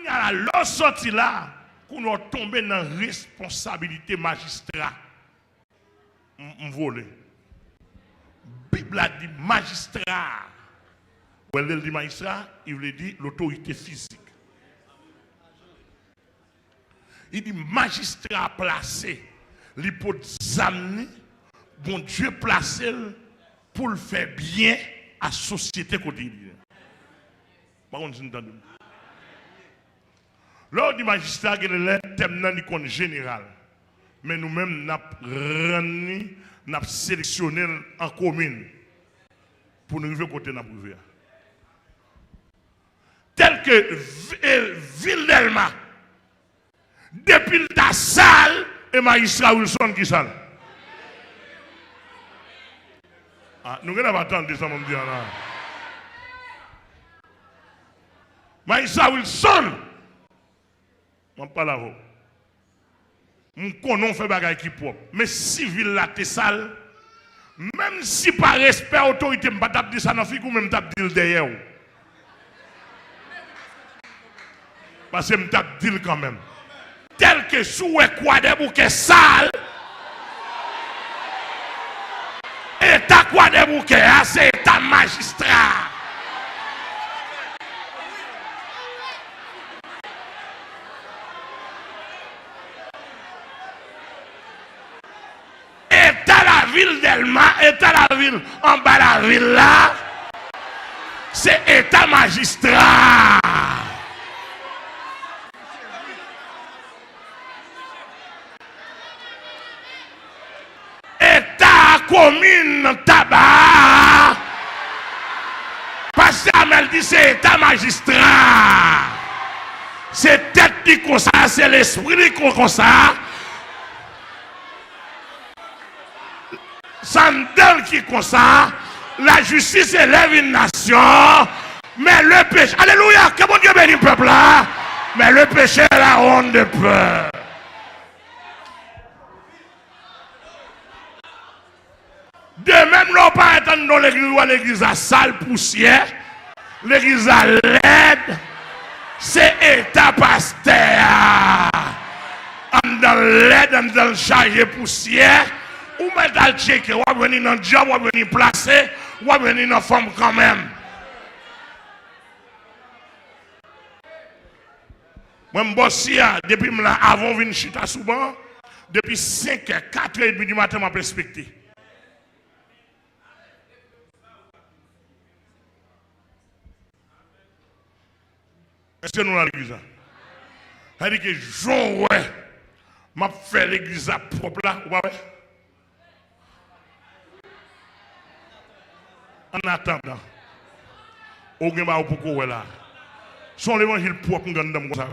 a l'autre sorti là, qu'on a tombé dans la responsabilité magistrat. M'volé. Bible a dit magistrat. Elle dit magistrat, il veut dire l'autorité physique. Il dit magistrat placé, l'hypothèse bon Dieu placé pour le faire bien à la société quotidienne. Par contre, vous entendez? Lors du magistrat, il y a un thème général. Mais nous-mêmes, nous avons sélectionné en commune pour nous arriver côté de la privé. Tel que Ville d'Elma, depuis la salle, et magistrat Wilson qui salle. Ah, nous n'avons pas attendu ça, mon Dieu. Magistrat Wilson, je ne parle pas là. Je connais fait bagaille qui propre. Mais si ville la te sale, même si par respect autorité, je ne vais pas dire ça dans la fille ou même dire derrière. Parce que je vais dire quand même. Tel que sous quoi des bouquets sales, état quoi des bouquets, c'est état magistrat. État la ville d'Elma, état la ville en bas la ville là, c'est état magistrat. Commune tabac. Pasteur Amel dit c'est état magistrat. C'est tête qui comme ça, c'est l'esprit qui comme ça. Sandal qui comme ça. La justice élève une nation. Mais le péché, alléluia, que mon Dieu bénisse le peuple là. Mais le péché est la honte de peur. De même, nous pas attendre dans l'église à sale poussière, l'église à l'aide, c'est état pasteur. Dans l'aide, dans le chargé poussière, ou mettre dans le check, ou venir dans le job, ou venir placer, ou venir dans la forme quand même. Moi, je bosse depuis avant de venir chita souvent, depuis 5h, 4h30 du matin, je me respecté. Est-ce que nous avons l'église? C'est-à-dire que Jean, ouais, m'a fait l'église propre là, ouais. En attendant, au moins, pourquoi là? Son l'évangile propre, nous avons comme ça.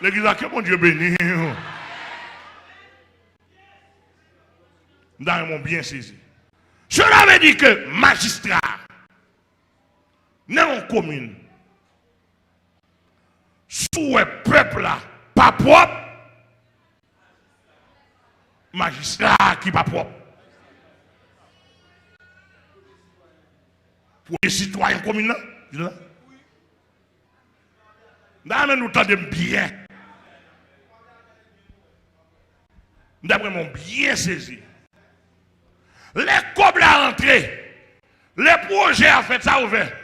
L'église a que mon Dieu béni. Nous avons bien saisi. Cela veut dire que magistrat, dans une commune, sous le peuple là, pas propre, magistrat qui pas propre. Pour les citoyens communaux, là. Nous entendons bien. Nous avons bien saisi. Les cobles à rentrer, les projets à fait ça ouvert.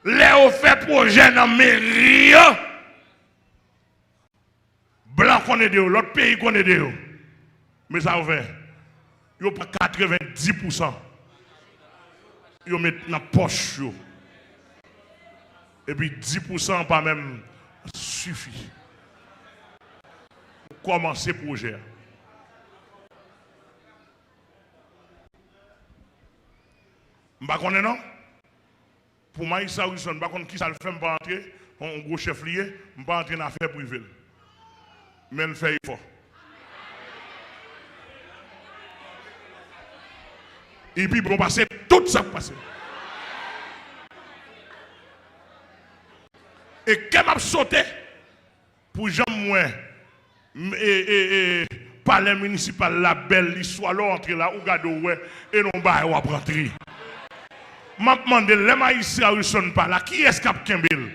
Les fait projet dans la mairie, blanc qu'on est de l'autre pays qu'on est de mais ça ouvert. Ils ont pas 90%. Ils mettent dans la poche. Et puis 10% pas même suffit. Pour commencer le projet. Je ne sais pas non? Pour moi, ça Wilson, je ne sais pas qui ça le fait, je ne peux pas entrer, un gros chef lié, je ne peux pas entrer dans l'affaire privée. Mais il fait fort. Et puis, bon, passer tout ça passer. Et quand m'a sauté pour jamais et palais municipal la belle l'histoire là entrer là ou garder ouais et non ba ou rentrer. M'a demandé les maïs Wilson pas là qui est-ce qui a Kembel?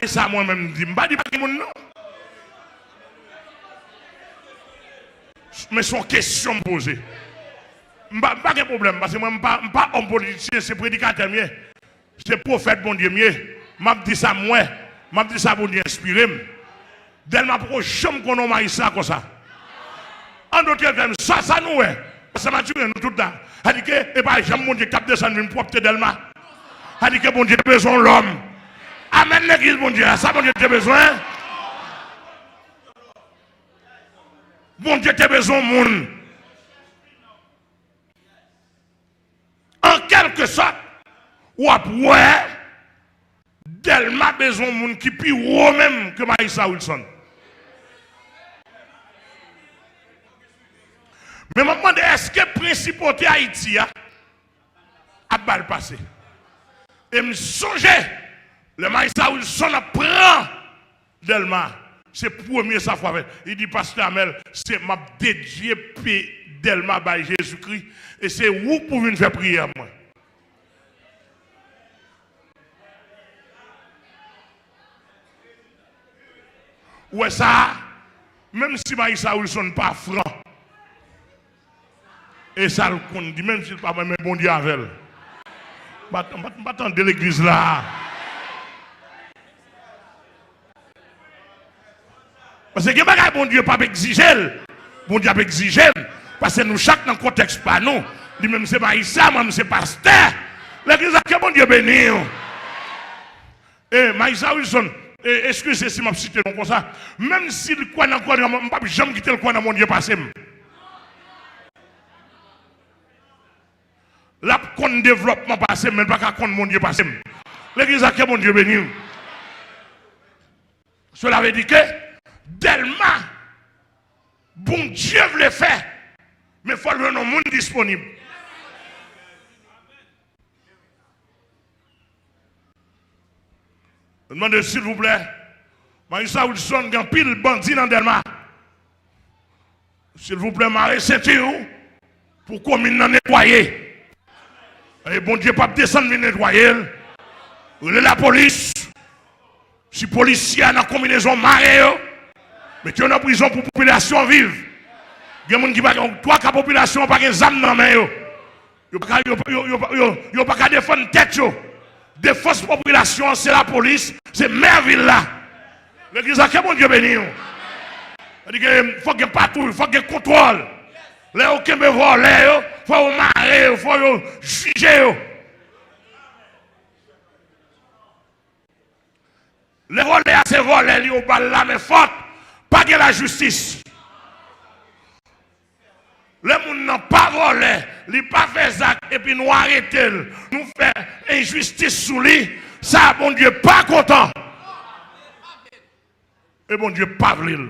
ça moi-même dit, pas dit pas que non. Mais son question posée. Pas de problème parce que moi je pas homme politicien, c'est prédicateur mieux. C'est prophète bon Dieu mieux. M'a dit ça moi, m'a dit ça bon Dieu inspiré. Delma pour jamais qu'on a ça comme ça. En d'autres termes, ça nous est. Ça m'a tué nous tout là. A dit que et pas jamais mon Dieu cap descendre une propre Delma. A dit que bon Dieu besoin l'homme. Amen l'église bon Dieu, ça bon Dieu a besoin. Bon Dieu a besoin monde. En quelque sorte, ou après, Delma besoin de monde qui plus haut même que Maïssa Wilson. Mais je me demande, est-ce que le principauté Haïti a mal passé? Et me songe, le Maïssa Wilson prend Delma. C'est le premier ça fois. Il dit, Pasteur Amel, c'est ma dédié Delma by Jésus-Christ. Et c'est où pour venir faire prière, moi. Ouais, ça, même si Maïssa Wilson n'est pas franc, et ça le compte, dit, même s'il n'est pas même bon Dieu avec elle. Je attendre de l'église là. Parce que bon Dieu pas exiger. Bon Dieu pas exiger. Parce que nous, chaque dans le contexte, pas nous. Lui-même, c'est Maïssa, moi, c'est pasteur. L'église a que bon Dieu béni. Et Maïssa Wilson, excusez si je cite comme ça. Même si le coin dans le coin, je ne vais pas jamais quitter le coin dans mon Dieu passé. Là, qu'on développement passé, mais pas qu'on mon Dieu passé. L'église a que bon Dieu béni. Cela veut dire que Delma, bon Dieu veut le faire, mais il faut le nom monde disponible. Je demande s'il vous plaît, Maïssa Wilson, il y a pile bandit dans Delma. S'il vous plaît, Marie Saint-Thierry, pour commune nettoyer. Et bon Dieu, pas descendre venir nettoyer. La police, si policier dans la combinaison marée, mais tu es en prison pour la population vive. Il y a des gens qui ont trois la population pas des âmes dans la main. Ils n'ont pas qu'à défendre la tête. Défense population, c'est la police, c'est Merville là. L'église a que bon Dieu béni. Il faut qu'il y ait patrouille, il faut qu'il y ait contrôle. Là, aucun ne vole, il faut marrer, il faut juger. Les volets, c'est volés, ils ont la main forte, pas de la justice. Les gens n'ont pas volé, ils n'ont pas fait ça, et puis nous arrêtons, nous faisons injustice sous lui, ça, bon Dieu, pas content. Et bon Dieu, pas voulu.